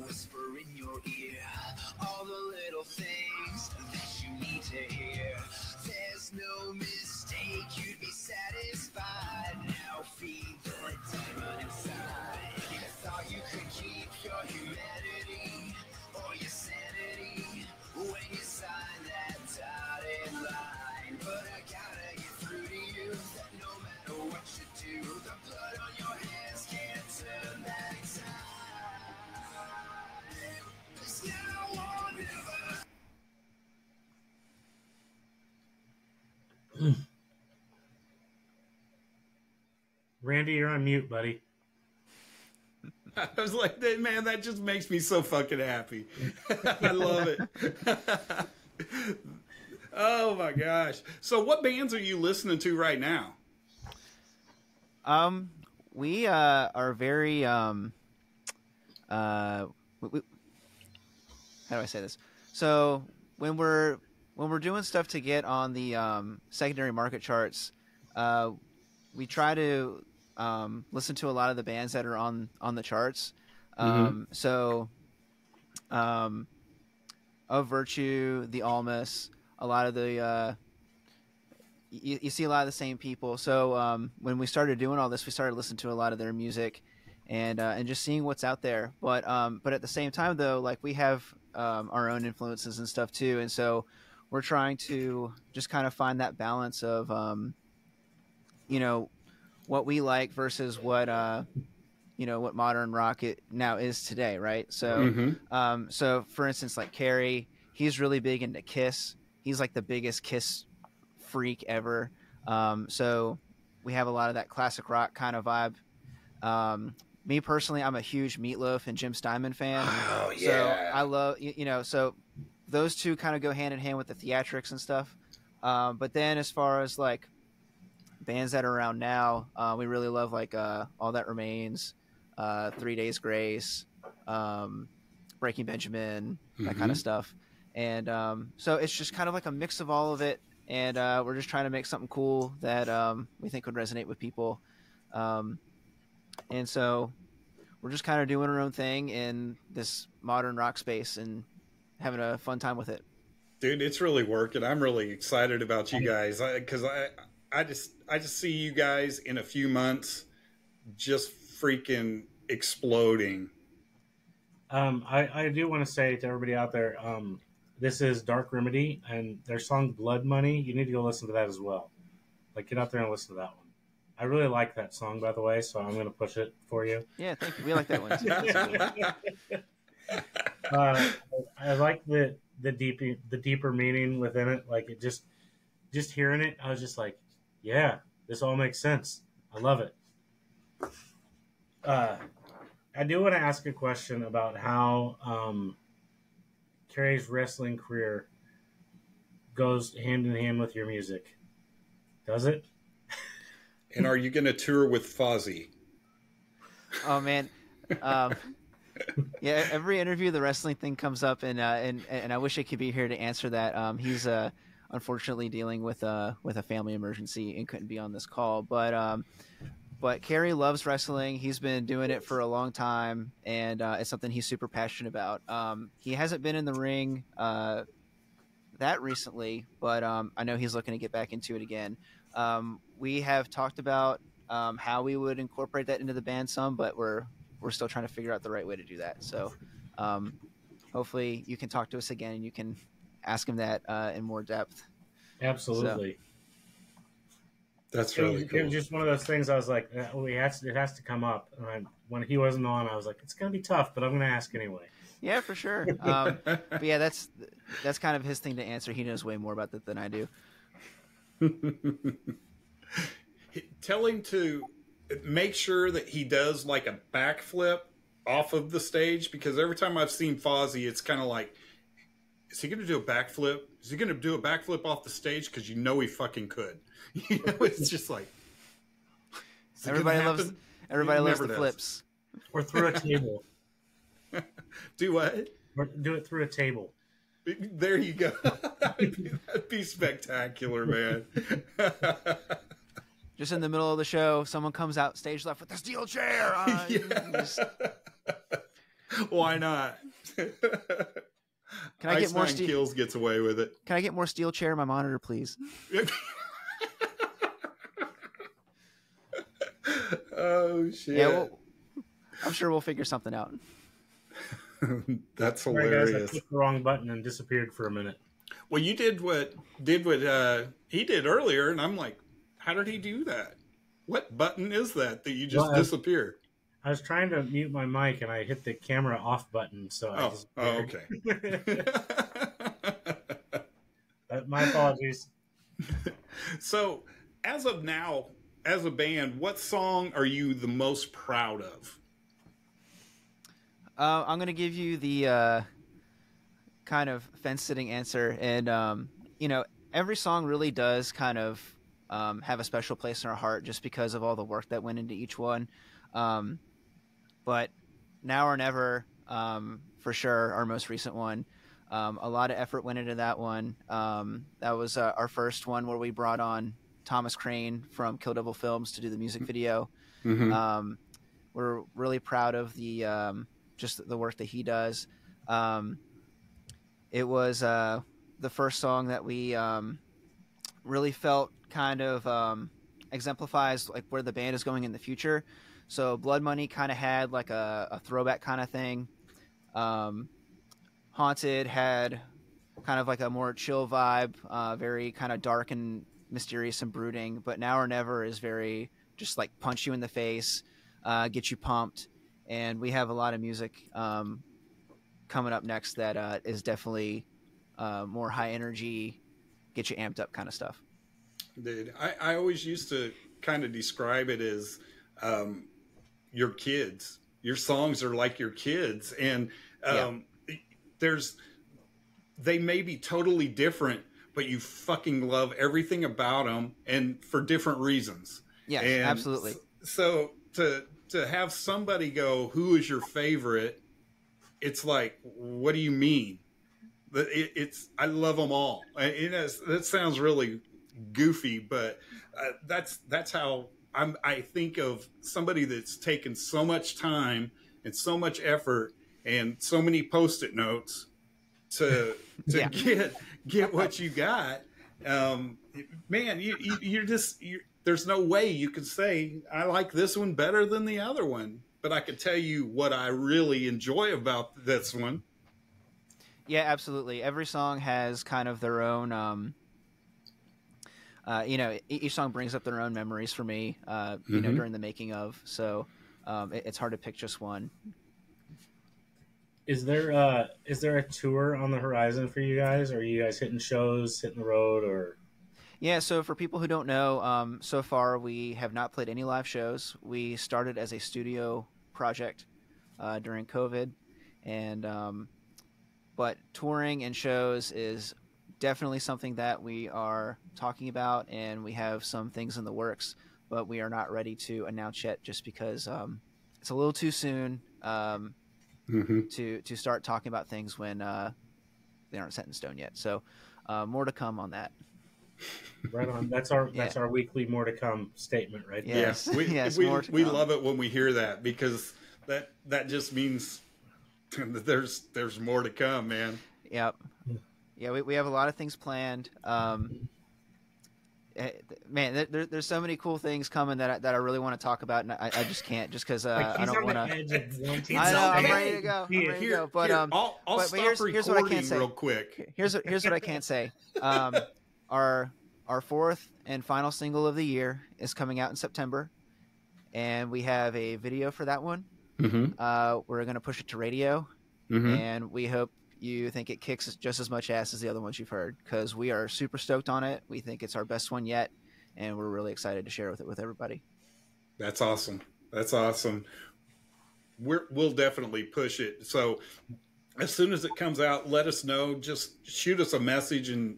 Whisper in your ear all the little things that you need to hear. There's no mistake, you'd be satisfied. Now feed the demon inside. You thought you could keep your humanity or your sanity when you signed that dotted line. But I gotta get through to you that no matter what you do, the blood on your hands can't turn back time. Randy, you're on mute, buddy. I was like, man, that just makes me so fucking happy. I love it. Oh my gosh. So what bands are you listening to right now? We are very how do I say this? So when we're doing stuff to get on the secondary market charts, we try to listen to a lot of the bands that are on the charts. So Of Virtue, The Almas, a lot of the you see a lot of the same people. So when we started doing all this, we started listening to a lot of their music and just seeing what's out there. But at the same time, though, like we have our own influences and stuff too, and so we're trying to just kind of find that balance of what we like versus what what modern rock now is today, right? So so for instance, like Carrie, he's really big into Kiss. He's like the biggest Kiss freak ever. So we have a lot of that classic rock kind of vibe. Me personally, I'm a huge Meatloaf and Jim Steinman fan. Oh yeah. So I love so those two kind of go hand in hand with the theatrics and stuff. But then as far as like bands that are around now, we really love like All That Remains, 3 Days Grace, Breaking Benjamin, that kind of stuff. And so it's just kind of like a mix of all of it. And we're just trying to make something cool that we think would resonate with people. And so we're just kind of doing our own thing in this modern rock space and having a fun time with it. Dude, it's really working. I'm really excited about you guys because I just see you guys in a few months just freaking exploding. I do want to say to everybody out there, this is Dark Remedy and their song Blood Money. You need to go listen to that as well. Like, get out there and listen to that one. I really like that song, by the way, so I'm going to push it for you. Yeah, thank you. We like that one too. I like the deeper meaning within it. Like, it just hearing it, I was just like, yeah, this all makes sense. I love it. I do want to ask a question about how Carrie's wrestling career goes hand in hand with your music. Does it? And are you going to tour with Fozzy? Oh man, yeah. Every interview, the wrestling thing comes up, and I wish I could be here to answer that. He's unfortunately dealing with a family emergency and couldn't be on this call. But Carrie loves wrestling. He's been doing it for a long time, and it's something he's super passionate about. He hasn't been in the ring that recently, but I know he's looking to get back into it again. We have talked about how we would incorporate that into the band some, but we're still trying to figure out the right way to do that. So hopefully you can talk to us again and you can ask him that in more depth. Absolutely. So, that's really cool. It was just one of those things I was like, it has to come up. And when he wasn't on, I was like, it's going to be tough, but I'm going to ask anyway. Yeah, for sure. But yeah, that's kind of his thing to answer. He knows way more about that than I do. Tell him to make sure that he does like a backflip off of the stage, because every time I've seen Fozzy, it's kind of like, is he going to do a backflip? Is he going to do a backflip off the stage? Because he fucking could. It's just like, everybody loves the flips. Or through a table. Do what? Or do it through a table. There you go. That'd be spectacular, man. Just in the middle of the show, someone comes out stage left with a steel chair. Why not? Can I get more steel? Kills gets away with it. Can I get more steel chair in my monitor, please? Oh shit! Yeah, I'm sure we'll figure something out. That's Sorry, hilarious. guys, I clicked the wrong button and disappeared for a minute. Well, you did what he did earlier, and I'm like, how did he do that? What button is that you just disappeared? I was trying to mute my mic and I hit the camera off button, so I just okay. My apologies. So, as of now, as a band, what song are you the most proud of? I'm going to give you the kind of fence-sitting answer. And, every song really does kind of have a special place in our heart just because of all the work that went into each one. But Now or Never, for sure, our most recent one. A lot of effort went into that one. That was our first one where we brought on Thomas Crane from Kill Devil Films to do the music video. Mm-hmm. We're really proud of the just the work that he does. It was the first song that we really felt kind of exemplifies like where the band is going in the future. So Blood Money kind of had like a throwback kind of thing. Haunted had kind of like a more chill vibe, very kind of dark and mysterious and brooding. But Now or Never is very just like punch you in the face, get you pumped. And we have a lot of music coming up next that is definitely more high energy, get you amped up kind of stuff. Dude, I always used to kind of describe it as your kids. Your songs are like your kids, and they may be totally different, but you fucking love everything about them, and for different reasons. Yes, and absolutely. So to have somebody go, "Who is your favorite?" It's like, what do you mean? It's I love them all. That sounds really goofy, but that's how I think of somebody that's taken so much time and so much effort and so many Post-it notes to get what you got. Man, you're just there's no way you can say I like this one better than the other one, but I can tell you what I really enjoy about this one. Yeah, absolutely. Every song has kind of their own each song brings up their own memories for me, during the making of. So it's hard to pick just one. Is there a tour on the horizon for you guys? Are you guys hitting shows, hitting the road, or? Yeah, so for people who don't know, so far we have not played any live shows. We started as a studio project during COVID, and but touring and shows is definitely something that we are talking about, and we have some things in the works, but we are not ready to announce yet just because it's a little too soon to start talking about things when they aren't set in stone yet. So more to come on that. Right on. That's our weekly more to come statement, right? Yes. Yeah. We love it when we hear that, because that just means that there's more to come, man. Yep. Yeah, we have a lot of things planned. Man, there's so many cool things coming that I really want to talk about, and I just can't, just because I don't want to. I know, I'm ready to go. But I'll stop recording real quick. Here's what I can't say. Our fourth and final single of the year is coming out in September, and we have a video for that one. We're going to push it to radio, and we hope you think it kicks just as much ass as the other ones you've heard, because we are super stoked on it. We think it's our best one yet, and we're really excited to share it with everybody. That's awesome. We'll definitely push it. So as soon as it comes out, let us know. Just shoot us a message and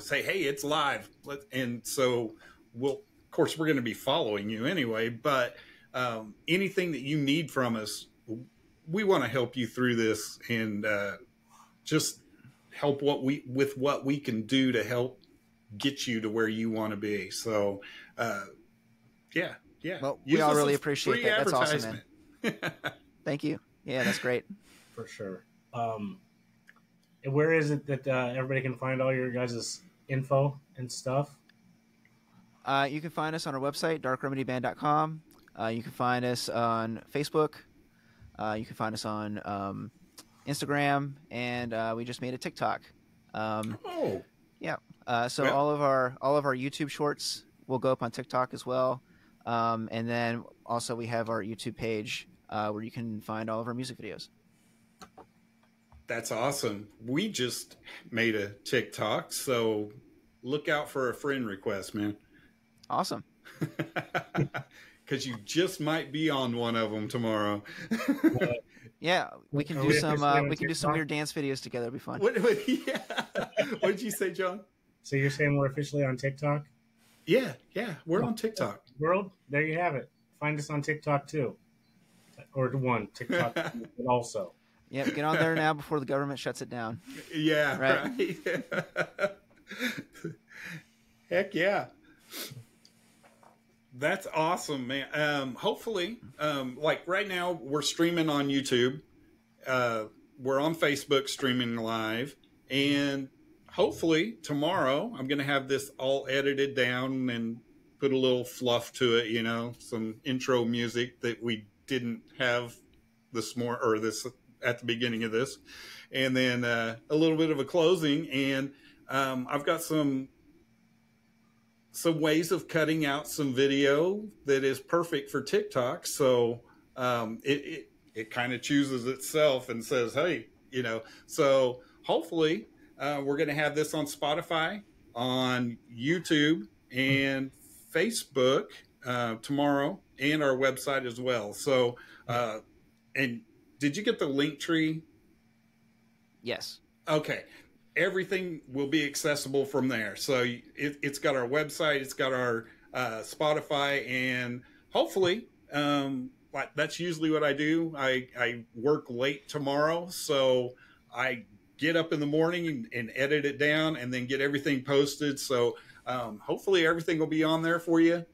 say, hey, it's live. And so of course, we're going to be following you anyway, but anything that you need from us, we want to help you through this, and just help with what we can do to help get you to where you want to be. So, yeah. Well, we all really appreciate that. That's awesome, man. Thank you. Yeah, that's great. For sure. And where is it that everybody can find all your guys' info and stuff? You can find us on our website, darkremedyband.com. You can find us on Facebook. You can find us on Instagram, and we just made a TikTok. Yeah. So all of our YouTube shorts will go up on TikTok as well, and then also we have our YouTube page where you can find all of our music videos. That's awesome. We just made a TikTok, so look out for a friend request, man. Awesome. Because you just might be on one of them tomorrow. Yeah, we can do some. We can do some weird dance videos together. It'll be fun. What did you say, John? So you're saying we're officially on TikTok? Yeah, we're on TikTok. World, there you have it. Find us on TikTok too, or one TikTok also. Yeah, get on there now before the government shuts it down. Yeah, right. Heck yeah. That's awesome, man. Hopefully, like right now, we're streaming on YouTube. We're on Facebook streaming live. And hopefully tomorrow, I'm going to have this all edited down and put a little fluff to it, you know, some intro music that we didn't have this at the beginning of this. And then a little bit of a closing. And I've got some ways of cutting out some video that is perfect for TikTok. So it kind of chooses itself and says, hey, you know, so hopefully we're going to have this on Spotify, on YouTube and Facebook tomorrow, and our website as well. So, and did you get the link tree? Yes. Okay. Everything will be accessible from there. So it's got our website, it's got our Spotify, and hopefully, that's usually what I do. I work late tomorrow, so I get up in the morning and edit it down and then get everything posted. So hopefully everything will be on there for you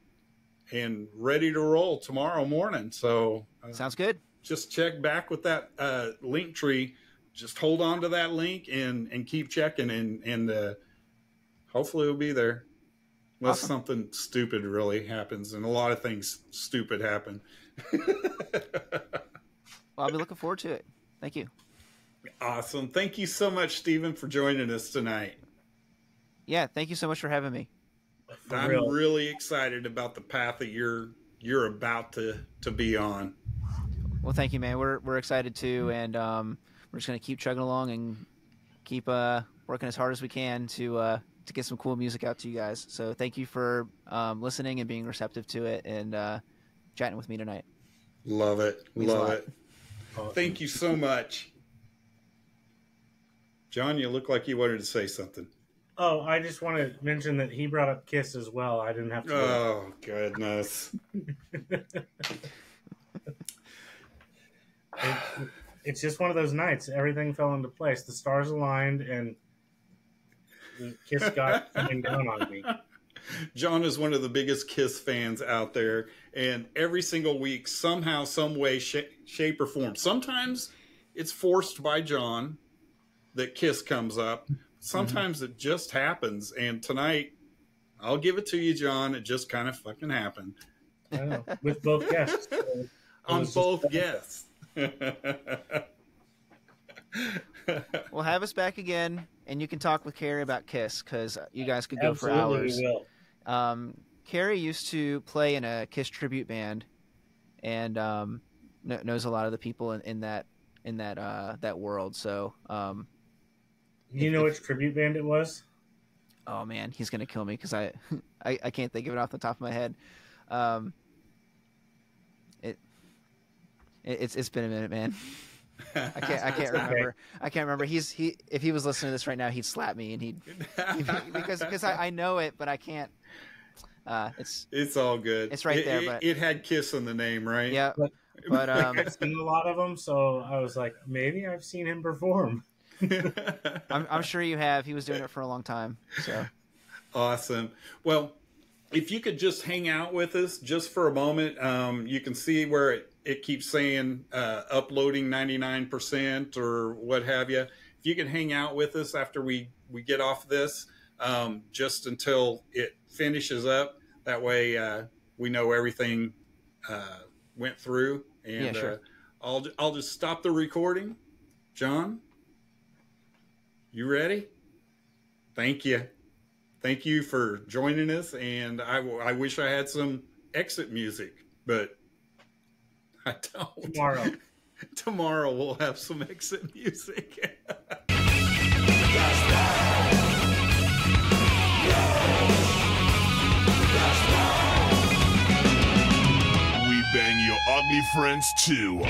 and ready to roll tomorrow morning. So sounds good. Just check back with that link tree. Just hold on to that link and keep checking, and hopefully it'll be there. Unless something stupid really happens, and a lot of things stupid happen. Well, I'll be looking forward to it. Thank you. Awesome. Thank you so much, Stephen, for joining us tonight. Yeah, thank you so much for having me. I'm really excited about the path that you're about to be on. Well, thank you, man. We're excited too, and we're just going to keep chugging along and keep working as hard as we can to get some cool music out to you guys. So thank you for listening and being receptive to it and chatting with me tonight. Love it. Love it. Thank you so much. John, you look like you wanted to say something. Oh, I just want to mention that he brought up Kiss as well. I didn't have to. Oh, goodness. It's just one of those nights. Everything fell into place. The stars aligned, and the Kiss got coming down on me. John is one of the biggest Kiss fans out there, and every single week, somehow, some way, shape, or form. Sometimes it's forced by John that Kiss comes up. Sometimes it just happens, and tonight, I'll give it to you, John. It just kind of fucking happened. I know, with both guests. On both guests. Well, have us back again, and you can talk with Carrie about Kiss, because you guys could go Absolutely, for hours. we will. Carrie used to play in a Kiss tribute band, and knows a lot of the people in that world. So, you know which tribute band it was? Oh man, he's gonna kill me because I can't think of it off the top of my head. It's been a minute, man. I can't remember. I can't remember. If he was listening to this right now, he'd slap me, and because I know it, but I can't. It's all good. It's right there. But it had Kiss in the name, right? Yeah, but I've seen a lot of them, so I was like, maybe I've seen him perform. I'm sure you have. He was doing it for a long time. So awesome. Well, if you could just hang out with us just for a moment, you can see where it keeps saying uploading 99% or what have you. If you can hang out with us after we get off this, just until it finishes up, that way we know everything went through. And yeah, sure. I'll just stop the recording. John, you ready? Thank you. Thank you for joining us, and I wish I had some exit music, but I don't. Tomorrow we'll have some exit music. That's right. ugly friends too.